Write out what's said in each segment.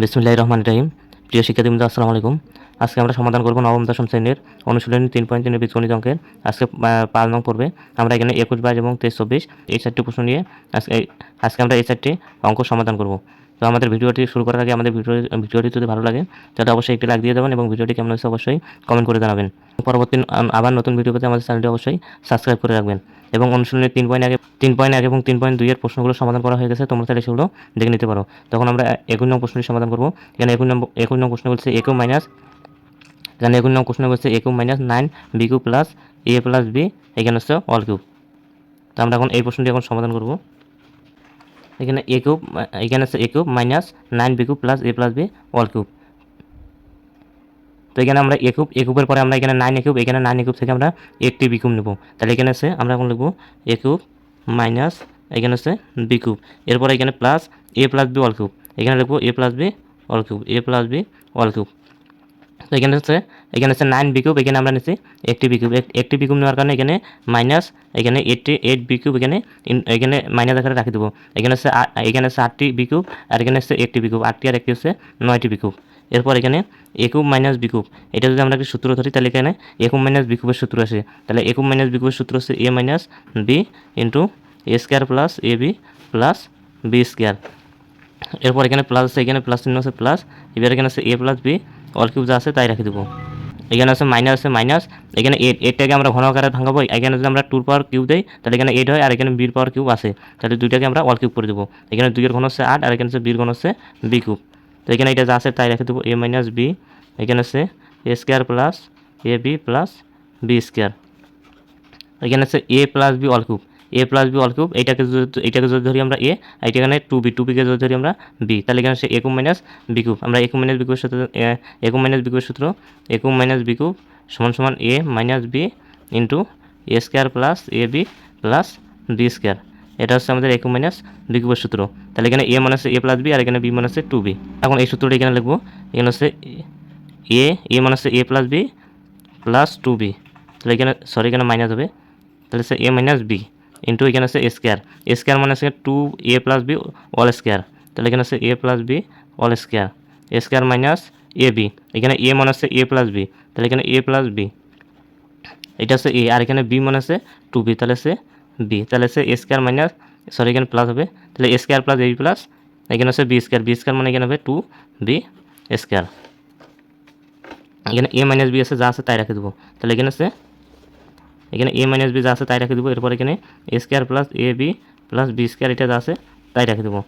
বিসমিল্লাহির রহমানির রহিম। প্রিয় শিক্ষার্থীবৃন্দ, আসসালামু আলাইকুম। আজকে আমরা সমাধান করব নবম দশম শ্রেণীর অনুশীলনী 3.3 বীজগণিত অঙ্কের। আজকে 5 নং পর্বে আমরা এখানে 21, 22 এবং 23, 24 এই 4টি প্রশ্ন নিয়ে আজকে আমরা এই 4টি অঙ্ক সমাধান করব। তো আমাদের ভিডিওটি শুরু করার আগে আমাদের ভিডিওটি যদি ভালো লাগে তাহলে অবশ্যই একটি লাইক দিয়ে দেবেন এবং ভিডিওটি কেমন হয়েছে অবশ্যই কমেন্ট করে জানাবেন। পরবর্তী আবার নতুন ভিডিও পেতে আমাদের চ্যানেলটি অবশ্যই সাবস্ক্রাইব করে রাখবেন। এবং অনুশীলনী 3.1 এবং 3.2 এর প্রশ্নগুলো সমাধান করা হয়ে গেছে, তোমরা তাহলে সেগুলো দেখে নিতে পারো। তখন আমরা 21 নং প্রশ্নটি সমাধান করব। এখানে 21 নং প্রশ্ন বলছে এখানে 21 নং প্রশ্ন বলছে a cube minus 9b cube plus a plus b এখানে হচ্ছে অল কিউব। তো আমরা এখন এই প্রশ্নটি সমাধান করব। এখানে আছে a cube minus 9b cube plus a plus b all cube. তো এখানে আমরা এ কিউবের পরে আমরা এখানে 9a কিউব, এখানে 9a কিউব থেকে আমরা একটি বি কিউব নেব। তাহলে এখানে আছে আমরা এখন লিখব a কিউব মাইনাস এখানে আছে বি কিউব, এরপরে এখানে plus a plus B all cube, এখানে লিখব a plus B all cube, a plus B all cube. তো এখানে আছে 9b কিউব, এখানে আমরা নিচ্ছি একটি বি কিউব, একটি বি কিউব নেওয়ার কারণে এখানে মাইনাস এখানে 8b কিউব এখানে মাইনাস আকারে রাখি দেবো। এখানে আছে 8টি বি কিউব আর এখানে আছে একটি বি কিউব, 8টি আর একটি হচ্ছে 9টি বি কিউব। এরপর এখানে a cube minus b cube, এটা যদি আমরা একটি সূত্র ধরি তাহলে এখানে এ কিউব মাইনাস বি কিউবের সূত্র আসে। তাহলে এ কিউব মাইনাস বি কিউবের সূত্র হচ্ছে এ minus B into A square plus A B plus B square. এরপর এখানে প্লাস আছে, এখানে প্লাস চিহ্ন আছে প্লাস, এবার এখানে আছে A plus B all cube যা আছে তাই রাখি দেবো। এখানে আছে মাইনাস, এখানে এইটটাকে আমরা ঘন আকারে ভাঙাবো। এখানে যদি আমরা 2 পাওয়ার কিউব দেই তাহলে এখানে 8 হয়, আর এখানে বির পাওয়ার কিউব আছে, তাহলে দুইটাকে আমরা অল কিউব করে দেবো। এখানে 2 এর ঘন হচ্ছে 8 আর এখানে হচ্ছে বির ঘন হচ্ছে বি কিউব। তো এখানে এটা যা আছে তাই রেখে দেবো। এ মাইনাস বি এখানে আছে এ square plus A B plus B square. এখানে আছে A plus B all cube, A plus B all cube, এইটাকে যদি ধরি আমরা এ, এইটা এখানে টু বিকে যদি ধরি আমরা বি, তাহলে এখানে আছে এ কিউব মাইনাস বি কিউব। আমরা এ কিউব মাইনাস বি কিউবের সূত্র এ কিউব মাইনাস বি কিউবের সূত্র এ কিউব মাইনাস বি কিউব সমান সমান এ minus B into A square plus A B plus B square. এটা হচ্ছে আমাদের এ কিউব মাইনাস বি কিউবের সূত্র। তাহলে এখানে এ মানে হচ্ছে এ প্লাস বি আর এখানে বি মানে হচ্ছে 2b। এখন এই সূত্রটি এখানে লিখবো। এখানে হচ্ছে এ মানে হচ্ছে এ প্লাস বি প্লাস 2b, তাহলে এখানে মাইনাস হবে, তাহলে হচ্ছে এ মাইনাস বি ইন্টু এখানে আছে স্কোয়ার মানে হচ্ছে 2a plus B whole square, তাহলে এখানে আছে A plus B whole square minus A B, এখানে এ মানে হচ্ছে এ প্লাস বি, তাহলে এখানে এ প্লাস বি, এটা হচ্ছে এ আর এখানে বি মানে হচ্ছে 2b, তাহলে হচ্ছে বি, তাহলে হচ্ছে স্কোয়ার মাইনাস এখানে প্লাস হবে, তাহলে square plus A B plus এখানে হচ্ছে বি স্কোয়ার মানে এখানে হবে 2b স্কোয়ার। এখানে এ মাইনাস বি আছে, যা আছে তাই রেখে দেবো। তাহলে এখানে এ মাইনাস বি যা আছে তাই রেখে দেবো। এরপর এখানে এ square plus A B plus B square এটা যা আছে তাই রেখে দেবো।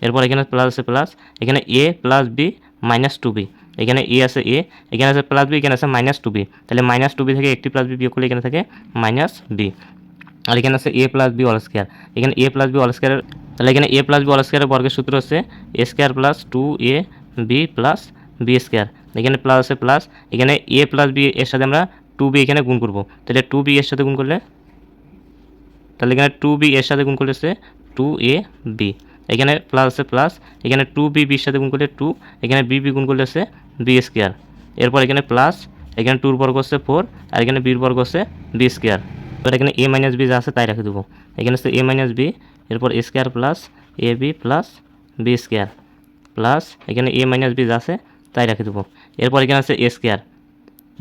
এরপর এখানে প্লাস আছে প্লাস, এখানে A plus B minus 2b, এখানে এ আছে এখানে আছে প্লাস বি, এখানে আছে মাইনাস 2b, তাহলে মাইনাস 2b থেকে একটি প্লাস বি বিয়োগ করলে এখানে থাকে মাইনাস বি। আর এখানে আছে A plus B whole square, এখানে A plus B whole square, তাহলে এখানে এ প্লাস বি অল স্কোয়ারের বর্গের সূত্র হচ্ছে A square plus 2a B plus B square. এখানে প্লাস আছে প্লাস, এখানে এ প্লাস বি এর সাথে আমরা 2b এখানে গুণ করবো, তাহলে 2b এর সাথে গুণ করলে, তাহলে এখানে 2b এর সাথে গুণ করলে হচ্ছে 2ab, এখানে প্লাস আছে প্লাস, এখানে 2b বির সাথে গুণ করলে 2, এখানে বি গুণ করলে হচ্ছে বি স্কোয়ার। এরপর এখানে প্লাস, এখানে 2 বর্গ হচ্ছে 4 আর এখানে বির বর্গ হচ্ছে বি স্কোয়ার। এবার এখানে এ মাইনাস বি যা আছে তাই রেখে দেবো। এখানে হচ্ছে এ মাইনাস বি, এরপর A square plus A B plus B square plus এখানে এ মাইনাস বি যা আছে তাই রেখে দেবো। এরপর এখানে আছে এ স্কোয়ার,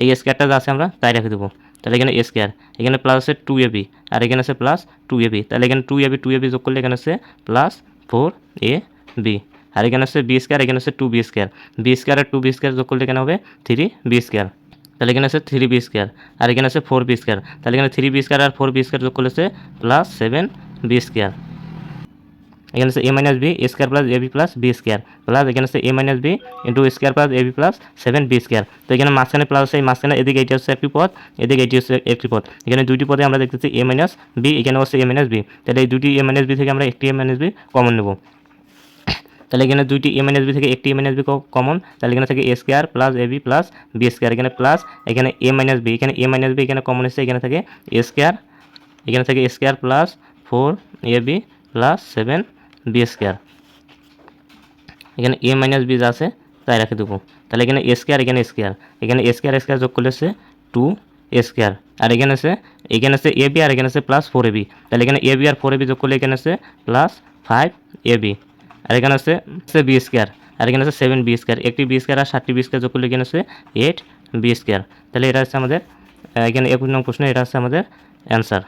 এই স্কোয়ারটা যা আছে আমরা তাই রেখে দেবো। তাহলে এখানে এ স্কোয়ার, এখানে প্লাস আছে 2ab আর এখানে আছে প্লাস 2ab, তাহলে এখানে 2ab যোগ করলে এখানে আছে প্লাস 4ab, আর এখানে আছে বি স্কোয়ার, এখানে আছে 2b স্কোয়ার, বি স্কোয়ার আর 2b স্কোয়ার যোগ করলে এখানে হবে 3b স্কোয়ার, তাহলে এখানে আছে 3b স্কোয়ার আর এখানে আছে 4b স্কোয়ার, তাহলে এখানে 3b স্কোয়ার আর 4b স্কোয়ার যোগ করলে প্লাস 7b স্কোয়ার। এখানে আছে A minus B square plus A B plus B square plus এখানে আছে A minus B into square plus A B plus 7b square. তো এখানে মাঝখানে প্লাস আছে, এই মাঝখানে এদিকে এটি হচ্ছে একটি পদ, এদিকে এটি হচ্ছে একটি পদ, এখানে দুইটি পদে আমরা দেখতেছি এ মাইনাস বি, এখানে হচ্ছে এ মাইনাস বি, তাহলে এই দুটি এ মাইনাস বি থেকে আমরা একটি এ মাইনাস বি কমন নেব। তাহলে এখানে দুইটি এ মাইনাস বি থেকে একটি এ মাইনাস বি কমন, তাহলে এখানে থেকে A square plus A B plus B square, এখানে প্লাস এখানে এ মাইনাস বি, এখানে এ মাইনাস বি এখানে কমন এসেছে, এখানে থেকে এ স্কোয়ার, এখানে থেকে A square plus 4ab plus 7b square, এখানে এ মাইনাস বি যা আছে তাই রেখে দেবো। তাহলে এখানে এ স্কোয়ার, এখানে স্কোয়ার, এখানে স্কোয়ার যোগ করলে হচ্ছে 2a স্কোয়ার আর এখানে আছে এখানে আছে এ বি আর এখানে আছে প্লাস 4ab, তাহলে এখানে এ বি আর 4ab যোগ করলে এখানে আছে প্লাস 5ab, আর এখানে আছে বি স্কোয়ার, আর এখানে আছে 7b স্কোয়ার, একটি বি স্কোয়ার আর 7টি বি স্কোয়ার যোগ করলে এখানে আছে 8b স্কোয়ার। তাহলে এটা হচ্ছে আমাদের এখানে 21 নং প্রশ্ন, এটা হচ্ছে আমাদের অ্যান্সার।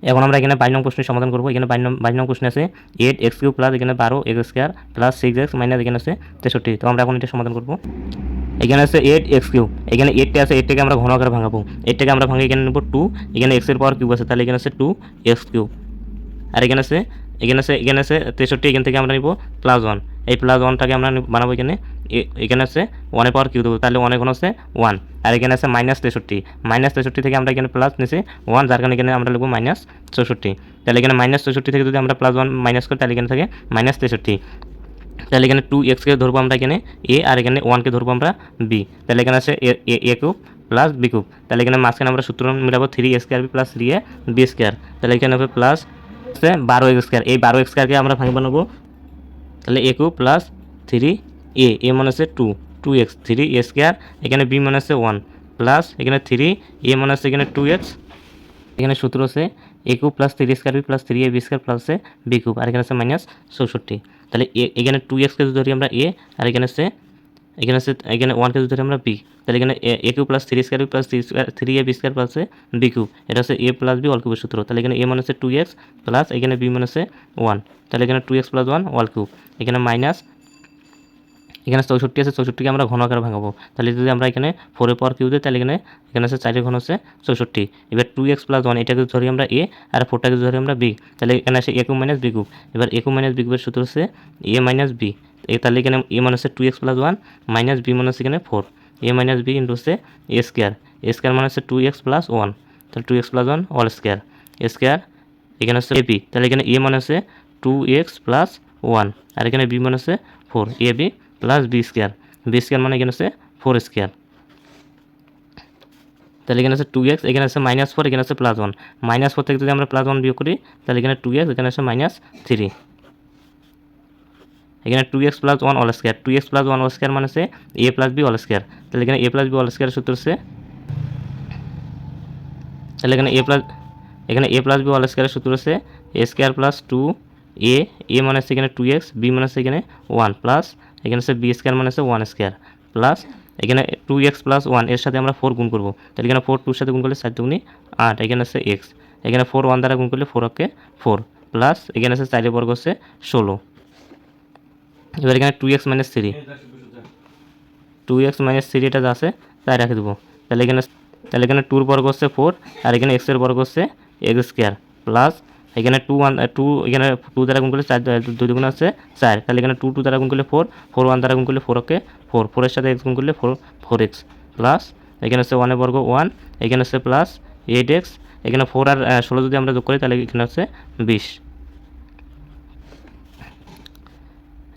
এখন আমরা এখানে 22 নং প্রশ্নের সমাধান করবো। এখানে 22 নং প্রশ্ন আছে 8x³ প্লাস এখানে 12x square plus 6x minus এখানে আছে 63। তো আমরা এখন এটা সমাধান করবো। এখানে আছে 8x³, এখানে 8টা আছে, 8টাকে আমরা ঘন আকারে ভাঙাবো, 8টাকে আমরা ভাঙে এখানে নেব 2, এখানে x এর পাওয়ার কিউব আছে, তাহলে এখানে আছে 2x³, আর এখানে আছে 63, এখান থেকে আমরা নিব +1, এই +1টাকে আমরা বানাবো এখানে, এখানে আছে 1 এর পাওয়ার কিউ দেবো, তাহলে 1 এখন আছে 1, আর এখানে আছে -63 থেকে আমরা এখানে প্লাস নিয়েছি 1, যার কারণে এখানে আমরা লিখবো -64, তাহলে এখানে -64 থেকে যদি আমরা +1 মাইনাস করি তাহলে এখানে থাকে -63, তাহলে এখানে 2x-কে ধরবো আমরা এখানে a, আর এখানে 1-কে ধরবো আমরা b, তাহলে এখানে আছে a³ প্লাস b³, তাহলে এখানে মাঝখানে আমরা সূত্র মিলাবো 3a² প্লাস 3ab², তাহলে এখানে হবে প্লাস 12x², এই 12x²কে আমরা ভাঙে বানাবো, তাহলে a³ প্লাস 3a মানে আছে 2x 3a², এখানে b মানে আছে 1 প্লাস এখানে 3a মানে আছে এখানে 2x, এখানে সূত্র আছে a³ plus 3a² plus 3ab² plus b³, আর এখানে আছে -64, তাহলে এখানে 2x-কে ধরি আমরা a, আর এখানে আছে এখানে 1-কে ধরি আমরা b, তাহলে এখানে a³ plus 3a² plus 3ab² plus b³, এটা হচ্ছে a প্লাস b অল কিউবের সূত্র, তাহলে এখানে a মানে হচ্ছে 2x প্লাস এখানে b মানে হচ্ছে 1, তাহলে এখানে 2x প্লাস 1 অল কিউব, এখানে মাইনাস এখানে 64 আছে, 64কে আমরা ঘন আকারে ভাঙাবো, তাহলে যদি আমরা এখানে 4 এর পাওয়ার কিউ দিই তাহলে এখানে আছে 4 এর ঘন হচ্ছে 64, এবার 2x প্লাস 1 এটাকে ধরি আমরা a, আর 4টাকে ধরি আমরা b, তাহলে এখানে আসে a³ মাইনাস b³, এবার a³ মাইনাস b³ এর সূত্র হচ্ছে a মাইনাস b, তাহলে এখানে a মানে হচ্ছে 2x প্লাস 1 মাইনাস b মানে হচ্ছে এখানে 4, a মাইনাস b ইন্টু হচ্ছে a² মানে হচ্ছে 2x প্লাস 1, তাহলে 2x প্লাস 1 অল স্কোয়ার এখানে হচ্ছে ab, তাহলে এখানে a মানে হচ্ছে 2x প্লাস 1, আর এখানে b মানে হচ্ছে 4, ab প্লাস b² মানে এখানে আছে 4², তাহলে এখানে আছে 2x, এখানে আছে -4, এখানে আছে +1, -4 থেকে যদি আমরা +1 বিয়োগ করি তাহলে এখানে 2x, এখানে আছে -3, এখানে 2x plus 1 all square, 2x plus 1 all square মানে আছে a plus b all square, তাহলে এখানে a প্লাস b অল স্কোয়ারের সূত্র হচ্ছে, তাহলে এখানে a প্লাস b অল স্কোয়ারের সূত্র হচ্ছে a² প্লাস 2a মানে হচ্ছে এখানে 2x, b মানে হচ্ছে এখানে 1 প্লাস এখানে আছে b² মানে হচ্ছে 1² প্লাস এখানে 2x প্লাস 1 এর সাথে আমরা 4 গুণ করবো, তাহলে এখানে 4 2 এর সাথে গুণ করলে 4 দুগুণে 8, এখানে আছে x, এখানে 4 1 দ্বারা গুণ করলে 4 4 প্লাস এখানে আছে 4 এর বর্গ হচ্ছে 16, এবার এখানে 2x মাইনাস 3 এটা যা আছে তাই রেখে দেবো, তাহলে এখানে 2 এর বর্গ হচ্ছে 4, আর এখানে x এর বর্গ হচ্ছে x² প্লাস এখানে 2 এখানে 2 দ্বারা গুণ করলে 4 2 দুগুণ আছে 4, তাহলে এখানে 2 2 দ্বারা গুণ করলে 4 1 দ্বারা গুণ করলে 4 এর সাথে x গুণ করলে 4x প্লাস এখানে আছে 1 এর বর্গ 1, এখানে আছে প্লাস 8x, এখানে 4 আর 16 যদি আমরা যোগ করি তাহলে এখানে আছে 20,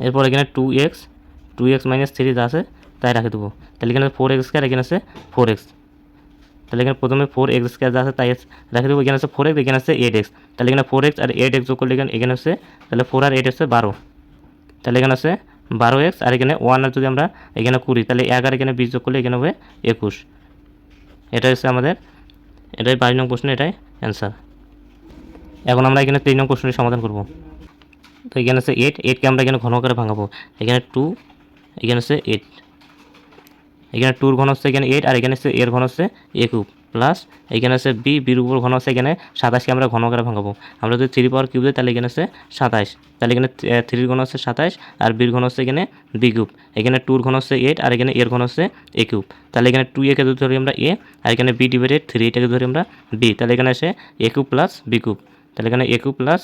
এরপর এখানে 2x মাইনাস 3 যা আছে তাই রাখে দেবো, তাহলে এখানে 4x², এখানে আছে 4x, তাহলে এখানে প্রথমে 4x² যা আছে তাই রেখে দেবো, এখানে আছে 4x, এখানে আছে 8x, তাহলে এখানে 4x আর 8x যোগ করলে এখানে আছে তাহলে 4 আর 8 আছে 12, তাহলে এখানে আছে 12x, আর এখানে 1 আর যদি আমরা এখানে করি তাহলে 1 আর এখানে 20 যোগ করলে এখানে হবে 21, এটাই হচ্ছে আমাদের, এটাই 22 নং প্রশ্ন, এটাই অ্যান্সার। এখন আমরা এখানে 3 নং প্রশ্নের সমাধান করব। তো এখানে আছে 8কে আমরা এখানে ঘন করে ভাঙাবো, এখানে 2, এখানে আছে 8, এখানে 2 এর ঘন হচ্ছে এখানে 8, আর এখানে আছে এর ঘন হচ্ছে a³ প্লাস এখানে আছে বির উপর ঘন হচ্ছে এখানে 27কে আমরা ঘন করে ভাঙাবো, আমরা যদি 3 পাওয়ার কিউব দিই তাহলে এখানে আছে 27, তাহলে এখানে 3 ঘন হচ্ছে 27 আর বির ঘন হচ্ছে এখানে b³, এখানে 2 এর ঘন হচ্ছে 8 আর এখানে এর ঘন হচ্ছে a³, তাহলে এখানে 2a কে ধরি আমরা a, আর এখানে b/3 এটাকে ধরি আমরা b, তাহলে এখানে আসে a³ প্লাস b³, তাহলে এখানে a³ প্লাস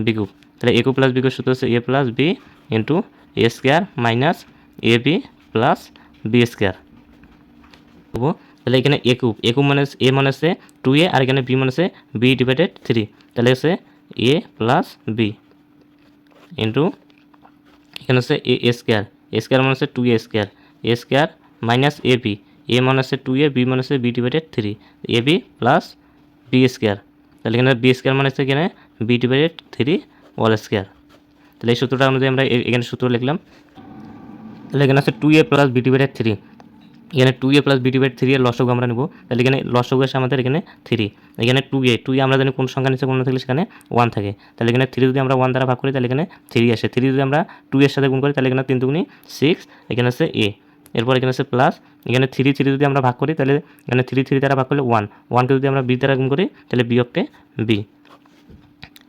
b³, তাহলে a³ প্লাস b³ সূত্র হচ্ছে a plus b into a² minus ab plus b², তাহলে এখানে a³ মানে a মানে আছে 2a, আর এখানে b মানে আছে b/3, তাহলে আছে a প্লাস b ইন্টু এখানে আছে a² মানে আছে 2a² a² minus ab, a মানে আছে 2a, b মানে আছে b/3 ab প্লাস b², তাহলে এখানে b² মানে আছে এখানে b/3 অল স্কোয়ার, তাহলে এই সূত্রটা অনুযায়ী আমরা এখানে সূত্র লিখলাম, তাহলে এখানে আছে 2a প্লাস b/3, এখানে 2a প্লাস বি ডিভাইড 3 এর লসাগু আমরা নেব, তাহলে এখানে লসাগু আসে আমাদের এখানে 3, এখানে 2a আমরা জানি কোন সংখ্যা নিচে কোন থাকলে সেখানে 1 থাকে, তাহলে এখানে 3 যদি আমরা 1 দ্বারা ভাগ করি তাহলে এখানে 3 আসে, 3 যদি আমরা 2 এর সাথে গুণ করি তাহলে এখানে 3 দুগুণী 6, এখানে আছে a, এরপর এখানে আছে প্লাস, এখানে 3 যদি আমরা ভাগ করি তাহলে এখানে 3 দ্বারা ভাগ করলে 1কে যদি আমরা b দ্বারা গুণ করি তাহলে b অফ b,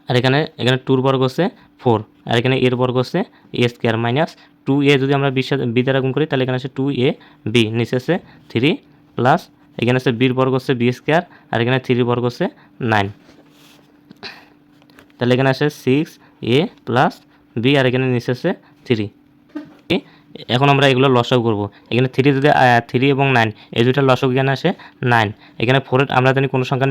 আর এখানে 2 বর্গ হচ্ছে 4, আর এখানে এর বর্গ হচ্ছে a স্কয়ার মাইনাস 2a যদি আমরা b দ্বারা গুণ করি তাহলে এখানে আছে 2a b, নিচে আছে 3 প্লাস এখানে আছে b বর্গ হচ্ছে b স্কয়ার, আর এখানে 3 বর্গ হচ্ছে 9, তাহলে এখানে আছে 6a প্লাস b, আর এখানে নিচে আছে 3। এখন আমরা এগুলো লসাগু করব, এখানে 3 যদি 3 এবং 9 এই দুইটা লসাগু এখানে আসে 9, এখানে 4 আমরা জানি কোনো সংখ্যা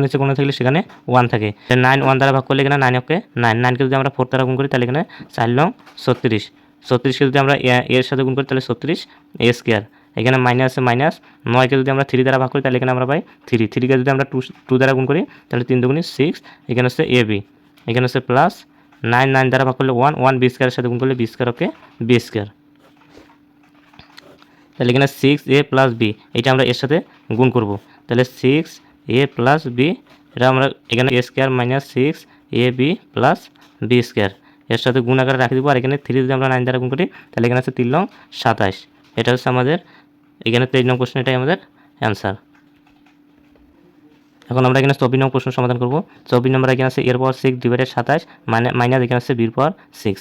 নিচে কোনো থাকলে সেখানে 1 থাকে, 9 1 দ্বারা ভাগ করলে এখানে 9 ওকে 9কে যদি আমরা 4 দ্বারা গুণ করি তাহলে এখানে 4 লং 36কে যদি আমরা এর সাথে গুণ করি তাহলে 36 a স্কয়ার, এখানে মাইনাস আছে মাইনাস, 9কে যদি আমরা 3 দ্বারা ভাগ করি তাহলে এখানে আমরা পাই 3কে যদি আমরা 2 দ্বারা গুণ করি তাহলে 3 দুগুণী 6, এখানে হচ্ছে a b, এখানে হচ্ছে প্লাস 9 দ্বারা ভাগ করলে 1 b স্কয়ারের সাথে গুণ করলে b স্কয়ার ওকে b স্কয়ার, তাহলে এখানে 6a প্লাস b এটা আমরা এর সাথে গুণ করব, তাহলে 6a প্লাস b এটা আমরা এখানে a square minus 6ab plus b square এর সাথে গুণ আকারে রাখি দিব, আর এখানে 3 যদি আমরা 9 দ্বারা গুণ করি তাহলে এখানে আছে 3 লং 27, এটা হচ্ছে আমাদের এখানে 23 নং প্রশ্ন, এটাই আমাদের অ্যান্সার। এখন আমরা এখানে 24 নং প্রশ্ন সমাধান করব। 24 নম্বর এখানে আছে এর পাওয়ার 6 ডিভাইডেড 27 মাইনাস এখানে আছে বির পাওয়ার 6,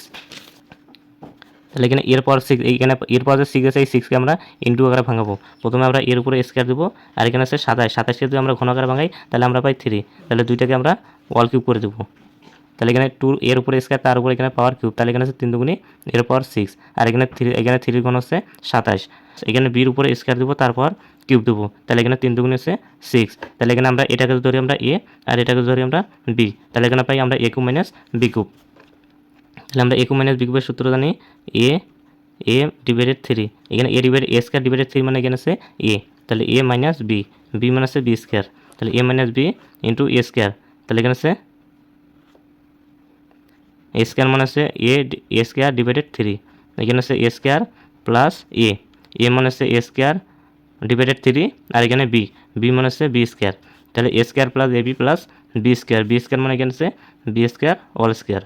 তাহলে এখানে এর পাওয়ার 6, এইখানে এর পাওয়ার 6 আছে, এই 6কে আমরা ইনটু আকারে ভাঙাবো, প্রথমে আমরা এর উপরে স্কয়ার দেবো, আর এখানে আছে 27কে যদি আমরা ঘন আকারে ভাঙাই তাহলে আমরা পাই 3, তাহলে দুইটাকে আমরা অল কিউব করে দেবো, তাহলে এখানে 2 এর উপরে স্কয়ার তার উপরে এখানে পাওয়ার কিউব, তাহলে এখানে আছে 3 দুগুণী এর পাওয়ার 6, আর এখানে 3 ঘন হচ্ছে 27, এখানে বির উপরে স্কয়ার দেবো তারপর কিউব দেবো, তাহলে এখানে 3 দুগুণী হচ্ছে 6, তাহলে এখানে আমরা এটাকে ধরি আমরা a আর এটাকে ধরি আমরা b, তাহলে এখানে পাই আমরা a cube minus b cube, তাহলে আমরা a কিউব মাইনাস b কিউবের সূত্র জানি a ডিভাইডেড 3, এখানে a divided a square divided 3 মানে এখানে আছে a, তাহলে a মাইনাস b মানে আছে b স্কয়ার, তাহলে a minus b into a square, তাহলে এখানে আছে a স্কয়ার মানে আছে a স্কয়ার ডিভাইডেড 3, এখানে আছে a স্কয়ার প্লাস a মানে আছে a স্কয়ার ডিভাইডেড 3, আর এখানে b মানে আছে b স্কয়ার, তাহলে a square plus ab plus b square মানে এখানে আছে b স্কয়ার অল স্কয়ার,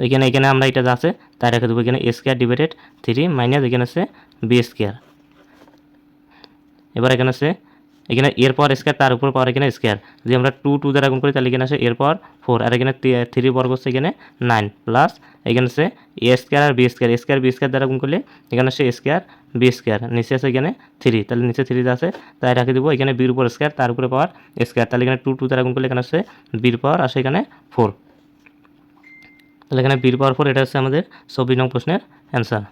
এখানে আমরা এটা যা আছে তাই রেখে দেবো, এখানে a স্কয়ার ডিভাইডেড 3 মাইনাস এখানে আছে b স্কয়ার, এবার এখানে আছে এখানে এর পাওয়ার স্কয়ার তার উপর পাওয়ার এখানে স্কয়ার, যদি আমরা 2 দ্বারা গুণ করি তাহলে এখানে আসে এর পাওয়ার 4, আর এখানে 3 বর্গ হচ্ছে এখানে 9 প্লাস এখানে আছে a স্কয়ার আর b স্কয়ার দ্বারা গুণ করলে এখানে আসে a স্কয়ার b স্কয়ার, নিচে আছে এখানে 3, তাহলে নিচে 3 যা আছে তাই রাখে দিব, এখানে b এর উপর স্কয়ার তার উপরে পাওয়ার স্কয়ার, তাহলে এখানে 2 দ্বারা গুণ করলে এখানে আসে b এর পাওয়ার আসে এখানে 4, তাহলে এখানে b এর পাওয়ার 4, এটা হচ্ছে আমাদের 24 নং প্রশ্নের অ্যান্সার।